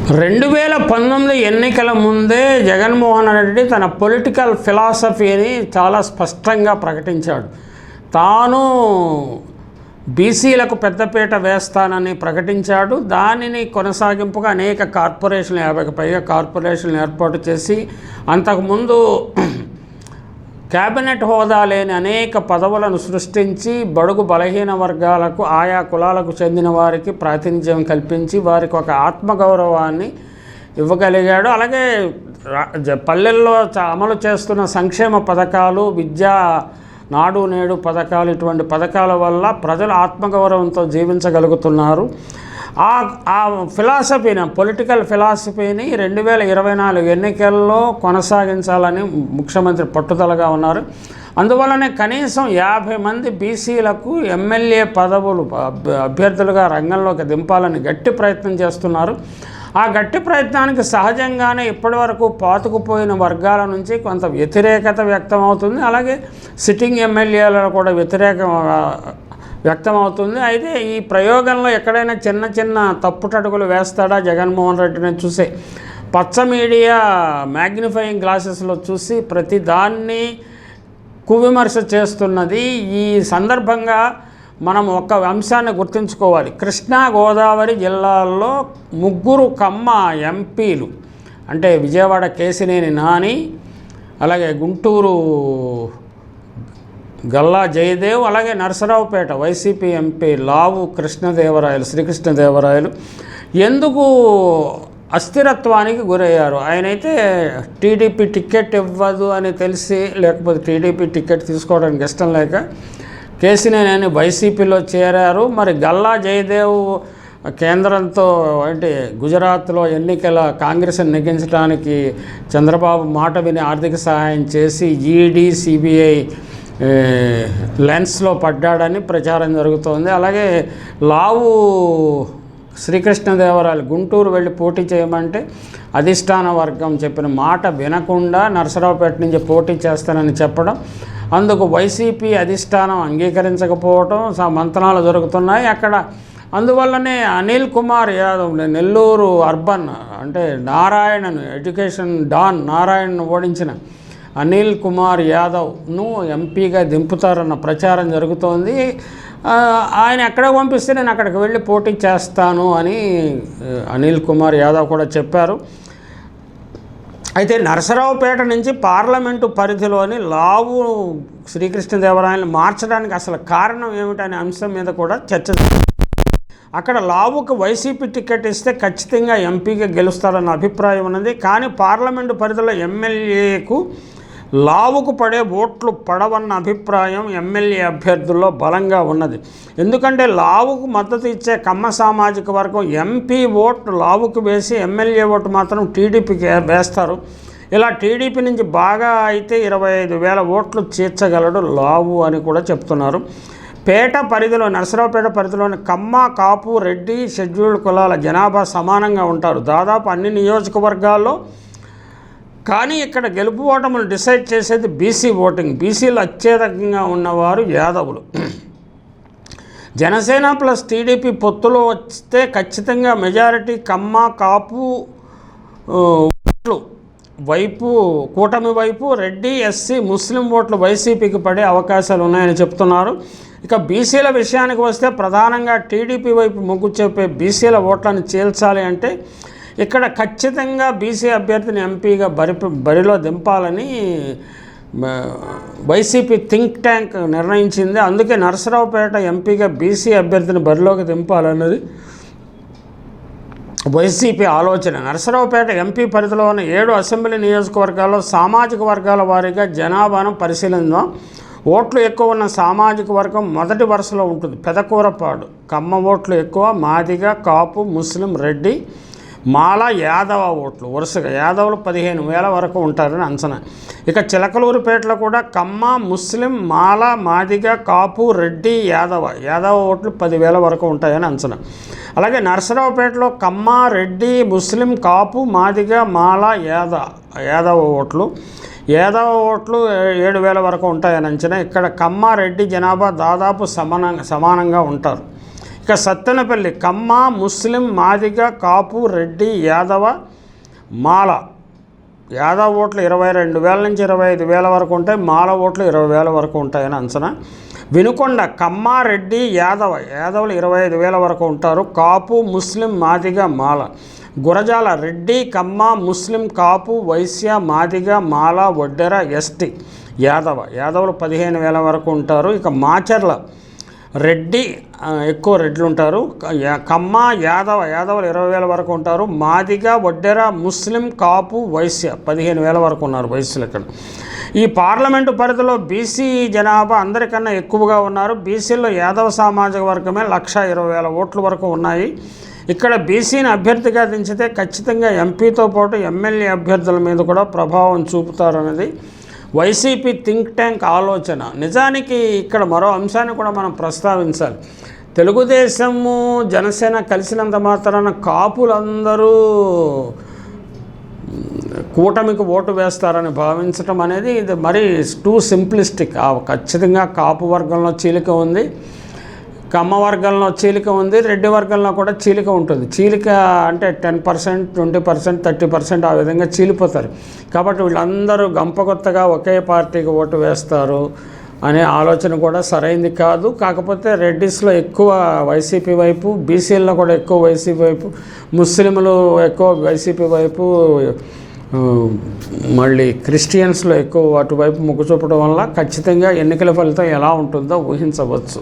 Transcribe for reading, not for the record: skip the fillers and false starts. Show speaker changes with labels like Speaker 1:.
Speaker 1: 2019 ఎన్నికల ముందే జగన్మోహన్ రెడ్డి తన పొలిటికల్ ఫిలాసఫీని చాలా స్పష్టంగా ప్రకటించాడు. తాను బీసీలకు పెద్దపీట వేస్తానని ప్రకటించాడు. దానిని కొనసాగింపుగా అనేక కార్పొరేషన్లు 50కి పైగా కార్పొరేషన్లు ఏర్పాటు చేసి అంతకుముందు క్యాబినెట్ హోదా లేని అనేక పదవులను సృష్టించి బడుగు బలహీన వర్గాలకు ఆయా కులాలకు చెందిన వారికి ప్రాతినిధ్యం కల్పించి వారికి ఒక ఆత్మగౌరవాన్ని ఇవ్వగలిగాడు. అలాగే పల్లెల్లో అమలు చేస్తున్న సంక్షేమ పథకాలు, విద్యా నాడు నేడు పథకాలు, ఇటువంటి పథకాల వల్ల ప్రజలు ఆత్మగౌరవంతో జీవించగలుగుతున్నారు. ఆ ఫిలాసఫీని, పొలిటికల్ ఫిలాసఫీని 2024 ఎన్నికల్లో కొనసాగించాలని ముఖ్యమంత్రి పట్టుదలగా ఉన్నారు. అందువల్లనే కనీసం 50 మంది బీసీలకు ఎమ్మెల్యే పదవులు అభ్యర్థులుగా రంగంలోకి దింపాలని గట్టి ప్రయత్నం చేస్తున్నారు. ఆ గట్టి ప్రయత్నానికి సహజంగానే ఇప్పటివరకు పాతుకుపోయిన వర్గాల నుంచి కొంత వ్యతిరేకత వ్యక్తమవుతుంది. అలాగే సిట్టింగ్ ఎమ్మెల్యేలలో కూడా వ్యతిరేకం వ్యక్తమవుతుంది. అయితే ఈ ప్రయోగంలో ఎక్కడైనా చిన్న చిన్న తప్పుటడుగులు వేస్తాడా జగన్మోహన్ రెడ్డిని చూసే పచ్చ మీడియా మ్యాగ్నిఫైయింగ్ గ్లాసెస్లో చూసి ప్రతి దాన్ని కువిమర్శ చేస్తున్నది. ఈ సందర్భంగా మనం ఒక అంశాన్ని గుర్తుంచుకోవాలి. కృష్ణా గోదావరి జిల్లాల్లో 3 కమ్మ ఎంపీలు, అంటే విజయవాడ కేసినేని నాని, అలాగే గుంటూరు గల్లా జయదేవ్, అలాగే నరసరావుపేట వైసీపీ ఎంపీ లావు కృష్ణదేవరాయలు, శ్రీకృష్ణదేవరాయలు ఎందుకు అస్థిరత్వానికి గురయ్యారు. ఆయనైతే టీడీపీ టికెట్ ఇవ్వదు అని తెలిసి, లేకపోతే టీడీపీ టికెట్ తీసుకోవడానికి ఇష్టం లేక కేసినేని వైసీపీలో చేరారు. మరి గల్లా జయదేవ్ కేంద్రంతో, అంటే గుజరాత్లో ఎన్నికల కాంగ్రెస్ని నెగ్గించడానికి చంద్రబాబు మాట విని ఆర్థిక సహాయం చేసి ఈడీ సిబిఐ లెన్స్లో పడ్డాడని ప్రచారం జరుగుతోంది. అలాగే లావు శ్రీకృష్ణదేవరాయలు గుంటూరు వెళ్ళి పోటీ చేయమంటే అధిష్టాన వర్గం చెప్పిన మాట వినకుండా నరసరావుపేట నుంచి పోటీ చేస్తానని చెప్పడం, అందుకు వైసీపీ అధిష్టానం అంగీకరించకపోవడం మంతనాలు జరుగుతున్నాయి అక్కడ. అందువల్లనే అనిల్ కుమార్ యాదవ్, నెల్లూరు అర్బన్, అంటే నారాయణను, ఎడ్యుకేషన్ డాన్ నారాయణను ఓడించిన అనిల్ కుమార్ యాదవ్ను ఎంపీగా దింపుతారన్న ప్రచారం జరుగుతోంది. ఆయన ఎక్కడ పంపిస్తే నేను అక్కడికి వెళ్ళి పోటీ చేస్తాను అని అనిల్ కుమార్ యాదవ్ కూడా చెప్పారు. అయితే నరసరావుపేట నుంచి పార్లమెంటు పరిధిలోని లావు శ్రీకృష్ణదేవరాయలను మార్చడానికి అసలు కారణం ఏమిటనే అంశం మీద కూడా చర్చ. అక్కడ లావుకు వైసీపీ టికెట్ ఇస్తే ఖచ్చితంగా ఎంపీగా గెలుస్తారన్న అభిప్రాయం ఉన్నది. కానీ పార్లమెంటు పరిధిలో ఎమ్మెల్యేకు లావుకు పడే ఓట్లు పడవన్న అభిప్రాయం ఎమ్మెల్యే అభ్యర్థుల్లో బలంగా ఉన్నది. ఎందుకంటే లావుకు మద్దతు ఇచ్చే కమ్మ సామాజిక వర్గం ఎంపీ ఓటు లావుకు వేసి ఎమ్మెల్యే ఓటు మాత్రం టీడీపీకి వేస్తారు. ఇలా టీడీపీ నుంచి బాగా అయితే 25,000 ఓట్లు చేర్చగలడు లావు అని కూడా చెప్తున్నారు. పేట పరిధిలో, నరసరావుపేట పరిధిలోని కమ్మ, కాపు, రెడ్డి, షెడ్యూల్డ్ కులాల జనాభా సమానంగా ఉంటారు దాదాపు అన్ని నియోజకవర్గాల్లో. కానీ ఇక్కడ గెలుపు ఓటములు డిసైడ్ చేసేది బీసీ ఓటింగ్. బీసీలు అత్యధికంగా ఉన్నవారు యాదవులు. జనసేన ప్లస్ టీడీపీ పొత్తులో వస్తే ఖచ్చితంగా మెజారిటీ కమ్మ, కాపు ఓట్లు వైపు, కూటమి వైపు, రెడ్డి, ఎస్సీ, ముస్లిం ఓట్లు వైసీపీకి పడే అవకాశాలు ఉన్నాయని చెప్తున్నారు. ఇక బీసీల విషయానికి వస్తే ప్రధానంగా టీడీపీ వైపు మొగ్గు చూపే బీసీల ఓట్లను చీల్చాలి అంటే ఇక్కడ ఖచ్చితంగా బీసీ అభ్యర్థిని ఎంపీగా బరిలో దింపాలని వైసీపీ థింక్ ట్యాంక్ నిర్ణయించింది. అందుకే నరసరావుపేట ఎంపీగా బీసీ అభ్యర్థిని బరిలోకి దింపాలన్నది వైసీపీ ఆలోచన. నరసరావుపేట ఎంపీ పరిధిలో ఉన్న 7 అసెంబ్లీ నియోజకవర్గాల్లో సామాజిక వర్గాల వారీగా జనాభాను పరిశీలిద్దాం. ఓట్లు ఎక్కువ ఉన్న సామాజిక వర్గం మొదటి వరుసలో ఉంటుంది. పెదకూరపాడు కమ్మ ఓట్లు ఎక్కువ, మాదిగ, కాపు, ముస్లిం, రెడ్డి, మాల, యాదవ ఓట్లు వరుసగా యాదవులు 15,000 వరకు ఉంటారని అంచనా. ఇక చిలకలూరుపేటలో కూడా కమ్మ, ముస్లిం, మాల, మాదిగ, కాపు, రెడ్డి, యాదవ ఓట్లు 10,000 వరకు ఉంటాయని అంచనా. అలాగే నరసరావుపేటలో కమ్మ, రెడ్డి, ముస్లిం, కాపు, మాదిగ, మాల, యాదవ ఓట్లు 7,000 వరకు ఉంటాయని అంచనా. ఇక్కడ కమ్మ, రెడ్డి జనాభా దాదాపు సమానంగా ఉంటారు. ఇక సత్తెనపల్లి కమ్మ, ముస్లిం, మాదిగ, కాపు, రెడ్డి, యాదవ, మాల. యాదవ ఓట్లు 22,000 నుంచి 25,000 వరకు ఉంటాయి. మాల ఓట్లు 20,000 వరకు ఉంటాయని అంచనా. వినుకొండ కమ్మ, రెడ్డి, యాదవులు 25,000 వరకు ఉంటారు. కాపు, ముస్లిం, మాదిగ, మాల. గురజాల రెడ్డి, కమ్మ, ముస్లిం, కాపు, వైశ్య, మాదిగ, మాల, వడ్డెర, ఎస్టీ, యాదవులు 15,000 వరకు ఉంటారు. ఇక మాచర్ల రెడ్డి, ఎక్కువ రెడ్లు ఉంటారు. కమ్మ, యాదవులు 20,000 వరకు ఉంటారు. మాదిగ, వడ్డెర, ముస్లిం, కాపు, వైశ్య 15,000 వరకు ఉన్నారు వైశ్యులు ఇక్కడ. ఈ పార్లమెంటు పరిధిలో బీసీ జనాభా అందరికన్నా ఎక్కువగా ఉన్నారు. బీసీల్లో యాదవ సామాజిక వర్గమే 1,20,000 ఓట్ల వరకు ఉన్నాయి. ఇక్కడ బీసీని అభ్యర్థిగా దించితే ఖచ్చితంగా ఎంపీతో పాటు ఎమ్మెల్యే అభ్యర్థుల మీద కూడా ప్రభావం చూపుతారనేది వైసీపీ థింక్ ట్యాంక్ ఆలోచన. నిజానికి ఇక్కడ మరో అంశాన్ని కూడా మనం ప్రస్తావించాలి. తెలుగుదేశము, జనసేన కలిసినంత మాత్రాన కాపులందరూ కూటమికి ఓటు వేస్తారని భావించటం అనేది ఇది మరీ టూ సింప్లిస్టిక్. ఖచ్చితంగా కాపు వర్గంలో చీలిక ఉంది, కమ్మ వర్గంలో చీలిక ఉంది, రెడ్డి వర్గంలో కూడా చీలిక ఉంటుంది. చీలిక అంటే 10%, 20%, 30% ఆ విధంగా చీలిపోతారు. కాబట్టి వీళ్ళందరూ గంపగొత్తగా ఒకే పార్టీకి ఓటు వేస్తారు అనే ఆలోచన కూడా సరైంది కాదు. కాకపోతే రెడ్డిస్లో ఎక్కువ వైసీపీ వైపు, బీసీల్లో కూడా ఎక్కువ వైసీపీ వైపు, ముస్లింలు ఎక్కువ వైసీపీ వైపు, మళ్ళీ క్రిస్టియన్స్లో ఎక్కువ అటువైపు మొగ్గు చూపడం వల్ల ఖచ్చితంగా ఎన్నికల ఫలితం ఎలా ఉంటుందో ఊహించవచ్చు.